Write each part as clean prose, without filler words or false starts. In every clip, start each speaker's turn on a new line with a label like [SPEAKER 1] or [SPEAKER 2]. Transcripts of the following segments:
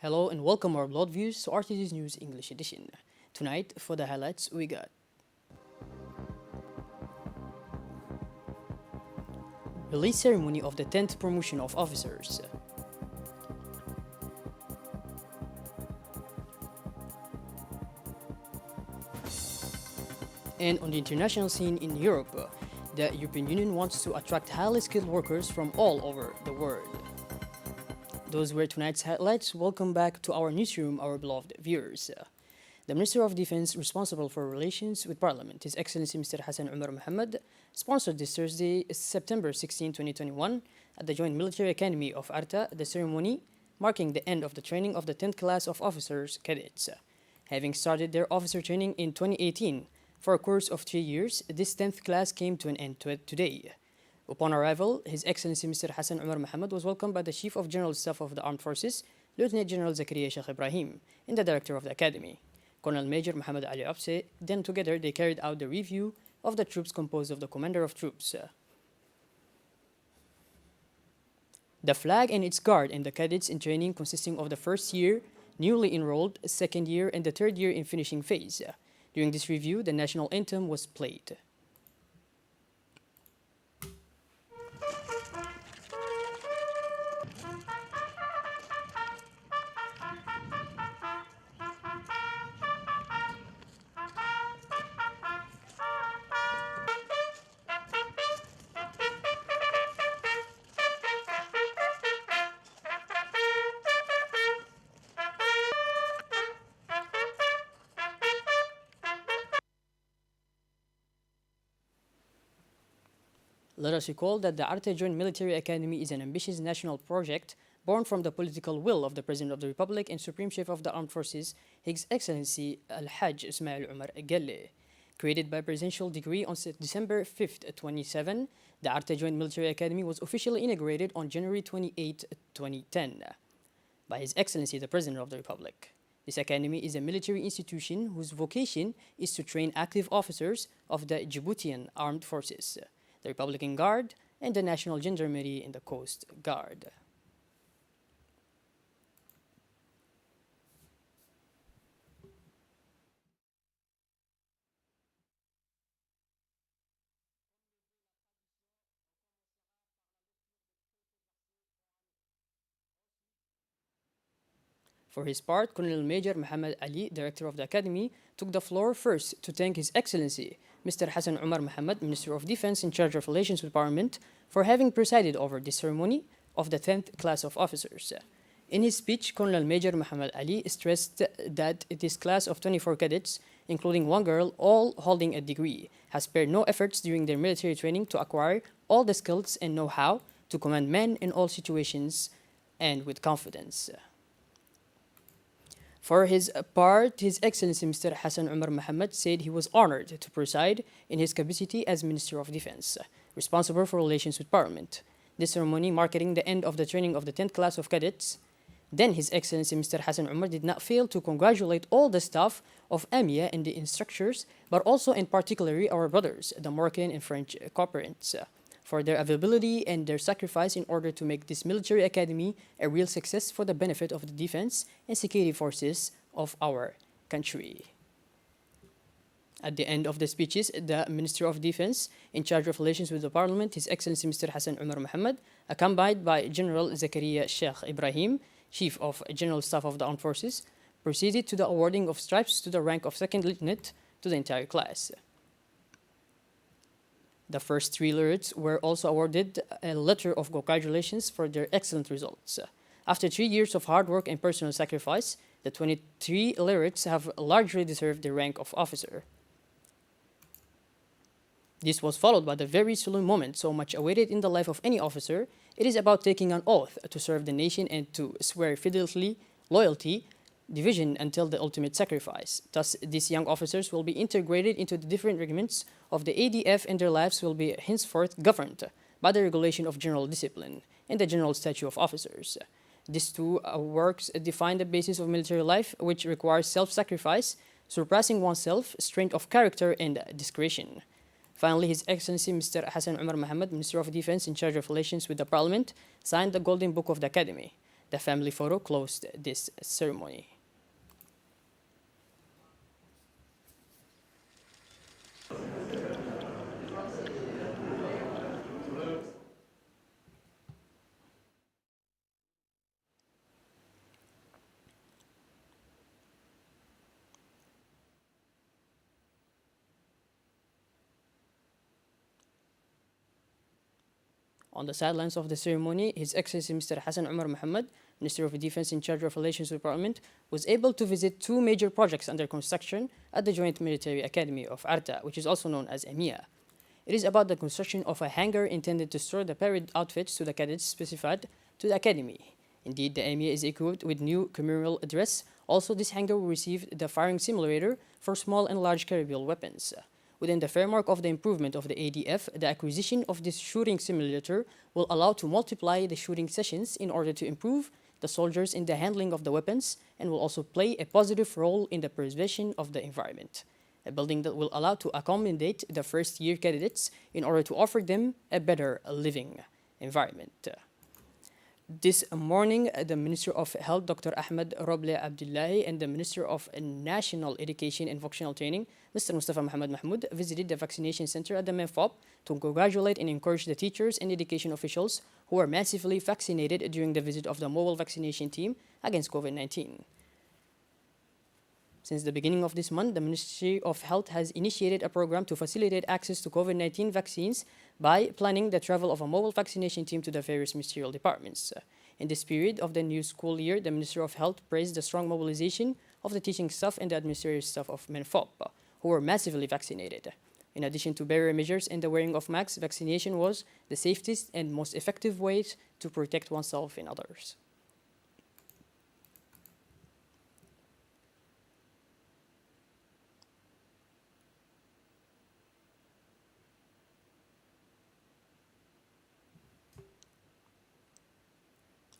[SPEAKER 1] Hello and welcome our Blood Views to RTD's News English edition. Tonight, for the highlights, we got release ceremony of the 10th promotion of officers, and on the international scene in Europe, the European Union wants to attract highly skilled workers from all over the world. Those were tonight's highlights. Welcome back to our newsroom, our beloved viewers. The Minister of Defense responsible for relations with Parliament, His Excellency Mr. Hassan Umar Mohammed, sponsored this Thursday, September 16, 2021, at the Joint Military Academy of Arta, the ceremony marking the end of the training of the 10th class of officers cadets. Having started their officer training in 2018 for a course of 3 years, this 10th class came to an end today. Upon arrival, His Excellency Mr. Hassan Umar Mohammed was welcomed by the Chief of General Staff of the Armed Forces, Lieutenant General Zakaria Sheikh Ibrahim, and the Director of the Academy, Colonel Major Mohammed Ali Abse. Then together they carried out the review of the troops composed of the Commander of Troops, the flag and its guard, and the cadets in training consisting of the first year, newly enrolled, second year, and the third year in finishing phase. During this review, the national anthem was played. Let us recall that the Arta Joint Military Academy is an ambitious national project born from the political will of the President of the Republic and Supreme Chief of the Armed Forces, His Excellency Al-Hajj Ismail Umar Gelle. Created by presidential decree on December 5th, 27, the Arta Joint Military Academy was officially inaugurated on January 28, 2010, by His Excellency the President of the Republic. This academy is a military institution whose vocation is to train active officers of the Djiboutian Armed Forces, the Republican Guard, and the National Gendarmerie and the Coast Guard. For his part, Colonel Major Mohammed Ali, Director of the Academy, took the floor first to thank His Excellency Mr. Hassan Umar Mohammed, Minister of Defense in charge of relations with Parliament, for having presided over this ceremony of the 10th class of officers. In his speech, Colonel Major Mohammed Ali stressed that this class of 24 cadets, including one girl, all holding a degree, has spared no efforts during their military training to acquire all the skills and know-how to command men in all situations and with confidence. For his part, His Excellency Mr. Hassan Umar Mohammed said he was honored to preside in his capacity as Minister of Defense, responsible for relations with Parliament. This ceremony marking the end of the training of the 10th class of cadets. Then His Excellency Mr. Hassan Umar did not fail to congratulate all the staff of AMIA and the instructors, but also in particular our brothers, the Moroccan and French corporants, for their availability and their sacrifice in order to make this military academy a real success for the benefit of the defense and security forces of our country. At the end of the speeches, the Minister of Defense, in charge of relations with the Parliament, His Excellency Mr. Hassan Umar Mohammed, accompanied by General Zakaria Sheikh Ibrahim, Chief of General Staff of the Armed Forces, proceeded to the awarding of stripes to the rank of second lieutenant to the entire class. The first 3 laureates were also awarded a letter of congratulations for their excellent results. After 3 years of hard work and personal sacrifice, the 23 laureates have largely deserved the rank of officer. This was followed by the very solemn moment so much awaited in the life of any officer. It is about taking an oath to serve the nation and to swear fidelity, loyalty, division until the ultimate sacrifice. Thus, these young officers will be integrated into the different regiments of the ADF and their lives will be henceforth governed by the regulation of general discipline and the general statute of officers. These two works define the basis of military life, which requires self-sacrifice, surpassing oneself, strength of character, and discretion. Finally, His Excellency Mr. Hassan Umar Mohammed, Minister of Defense in charge of relations with the Parliament, signed the Golden Book of the Academy. The family photo closed this ceremony. On the sidelines of the ceremony, His Excellency Mr. Hassan Umar Mohammed, Minister of Defense in charge of relations with Parliament, was able to visit two major projects under construction at the Joint Military Academy of Arta, which is also known as EMIA. It is about the construction of a hangar intended to store the parade outfits to the cadets specified to the academy. Indeed, the EMIA is equipped with new communal address. Also, this hangar will receive the firing simulator for small and large caliber weapons. Within the framework of the improvement of the ADF, the acquisition of this shooting simulator will allow to multiply the shooting sessions in order to improve the soldiers in the handling of the weapons and will also play a positive role in the preservation of the environment. A building that will allow to accommodate the first-year candidates in order to offer them a better living environment. This morning, the Minister of Health, Dr. Ahmed Roble Abdullahi, and the Minister of National Education and Vocational Training, Mr. Mustafa Mohammed Mahmoud, visited the vaccination center at the MENFOP to congratulate and encourage the teachers and education officials who were massively vaccinated during the visit of the mobile vaccination team against COVID-19. Since the beginning of this month, the Ministry of Health has initiated a program to facilitate access to COVID-19 vaccines by planning the travel of a mobile vaccination team to the various ministerial departments. In this period of the new school year, the Ministry of Health praised the strong mobilization of the teaching staff and the administrative staff of MENFOP, who were massively vaccinated. In addition to barrier measures and the wearing of masks, vaccination was the safest and most effective way to protect oneself and others.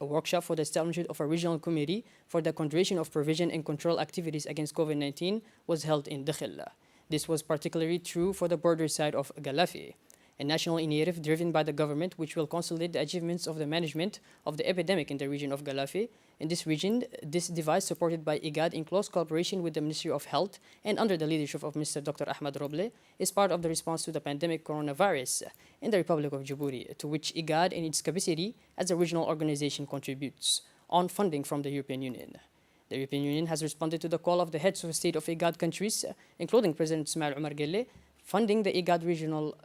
[SPEAKER 1] A workshop for the establishment of a regional committee for the continuation of prevention and control activities against COVID-19 was held in Dakhil. This was particularly true for the border side of Galafi, a national initiative driven by the government which will consolidate the achievements of the management of the epidemic in the region of Galafi. In this region, this device, supported by IGAD in close cooperation with the Ministry of Health and under the leadership of Mr. Dr. Ahmed Roble, is part of the response to the pandemic coronavirus in the Republic of Djibouti, to which IGAD in its capacity as a regional organization contributes on funding from the European Union. The European Union has responded to the call of the heads of state of IGAD countries, including President Ismail Omar Guelleh, funding the IGAD regional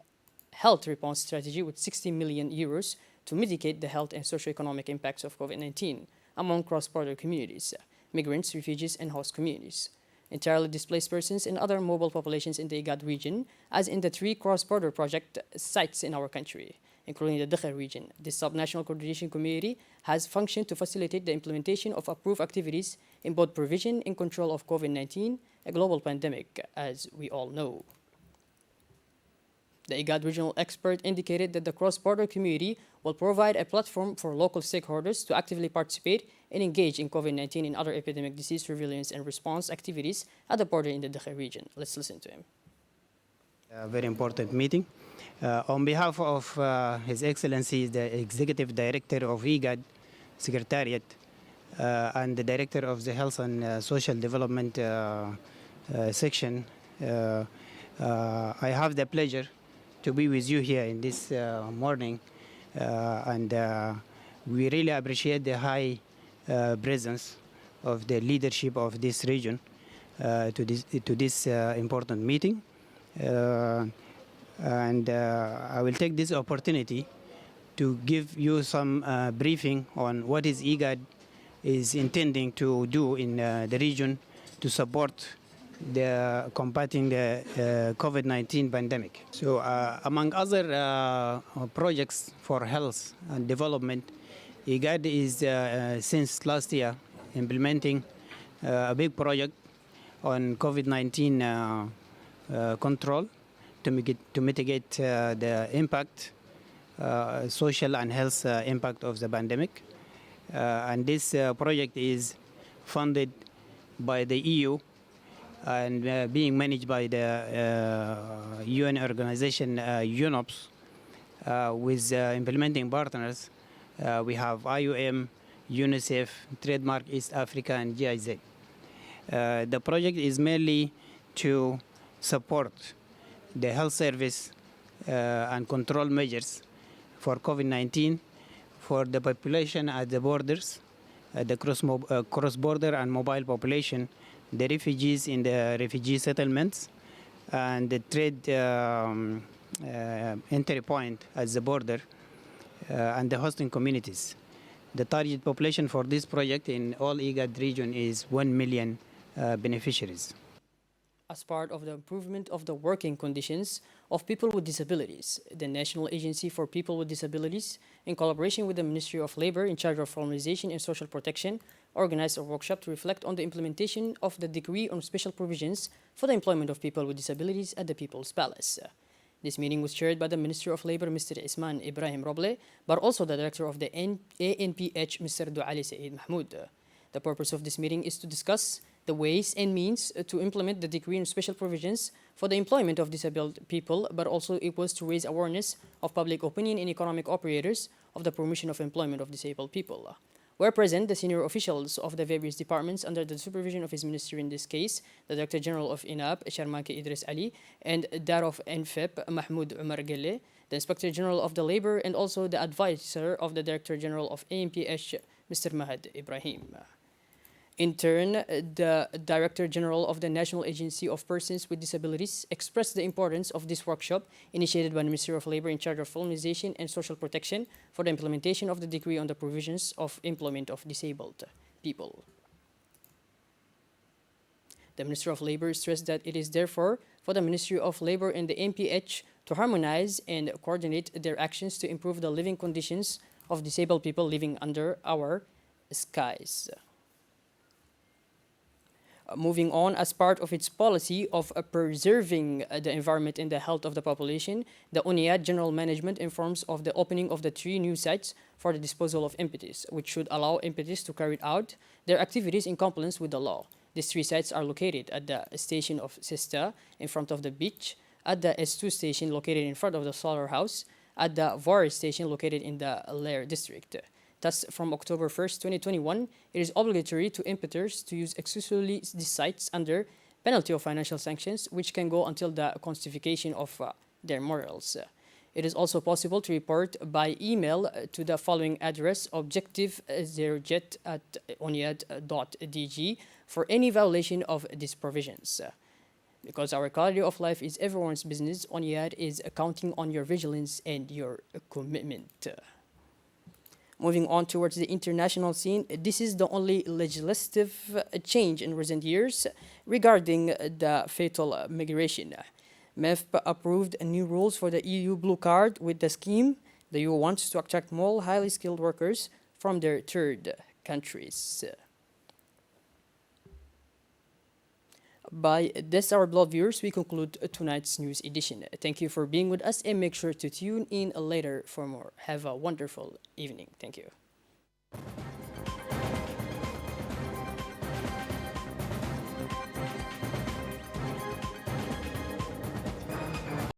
[SPEAKER 1] health response strategy with 60 million euros to mitigate the health and socio-economic impacts of COVID-19 among cross-border communities, migrants, refugees, and host communities, entirely displaced persons, and other mobile populations in the IGAD region, as in the 3 cross-border project sites in our country, including the Dakhil region. This subnational coordination committee has functioned to facilitate the implementation of approved activities in both prevention and control of COVID-19, a global pandemic, as we all know. The IGAD regional expert indicated that the cross-border community will provide a platform for local stakeholders to actively participate and engage in COVID-19 and other epidemic disease surveillance and response activities at the border in the Dakhil region. Let's listen to him.
[SPEAKER 2] A very important meeting. On behalf of His Excellency, the Executive Director of IGAD Secretariat and the Director of the Health and Social Development Section, I have the pleasure to be with you here in this morning, and we really appreciate the high presence of the leadership of this region to this important meeting. And I will take this opportunity to give you some briefing on what is IGAD is intending to do in the region to support the combating the COVID-19 pandemic. So among other projects for health and development, IGAD is since last year implementing a big project on COVID-19 control to mitigate the impact, social and health impact of the pandemic. And this project is funded by the EU and being managed by the UN organization UNOPS with implementing partners. We have IOM, UNICEF, Trademark East Africa, and GIZ. The project is mainly to support the health service and control measures for COVID-19 for the population at the borders, the cross-border and mobile population, the refugees in the refugee settlements, and the trade entry point at the border, and the hosting communities. The target population for this project in all IGAD region is 1 million beneficiaries.
[SPEAKER 1] As part of the improvement of the working conditions of people with disabilities, the National Agency for People with Disabilities, in collaboration with the Ministry of Labor in charge of formalization and social protection, organized a workshop to reflect on the implementation of the Decree on Special Provisions for the Employment of People with Disabilities at the People's Palace. This meeting was chaired by the Minister of Labor, Mr. Isman Ibrahim Roble, but also the Director of the ANPH, Mr. Douali Saeed Mahmoud. The purpose of this meeting is to discuss the ways and means to implement the Decree on Special Provisions for the employment of disabled people, but also it was to raise awareness of public opinion and economic operators of the promotion of employment of disabled people. Where present, the senior officials of the various departments under the supervision of his ministry, in this case, the Director General of INAP, Sharmake Idris Ali, and that of NFEP, Mahmoud Umar Gelle, the Inspector General of the Labor, and also the advisor of the Director General of ANPH, Mr. Mahad Ibrahim. In turn, the Director General of the National Agency of Persons with Disabilities expressed the importance of this workshop initiated by the Ministry of Labor in charge of formalization and social protection for the implementation of the Decree on the Provisions of Employment of Disabled People. The Ministry of Labor stressed that it is therefore for the Ministry of Labor and the MPH to harmonize and coordinate their actions to improve the living conditions of disabled people living under our skies. Moving on, as part of its policy of preserving the environment and the health of the population, the UNIAD General Management informs of the opening of the 3 new sites for the disposal of entities, which should allow entities to carry out their activities in compliance with the law. These 3 sites are located at the station of Sista, in front of the beach, at the S2 station located in front of the solar house, at the VAR station located in the Lair district. Thus, from October 1st, 2021, it is obligatory to importers to use exclusively these sites under penalty of financial sanctions, which can go until the constification of their morals. It is also possible to report by email to the following address, objective0jet@oniad.dg, for any violation of these provisions. Because our quality of life is everyone's business, ONIAD is counting on your vigilance and your commitment. Moving on towards the international scene, this is the only legislative change in recent years regarding the fatal migration. MEFP approved new rules for the EU Blue Card. With the scheme, the EU wants to attract more highly skilled workers from their third countries. By this, our beloved viewers, we conclude tonight's news edition. Thank you for being with us, and make sure to tune in later for more. Have a wonderful evening. Thank you.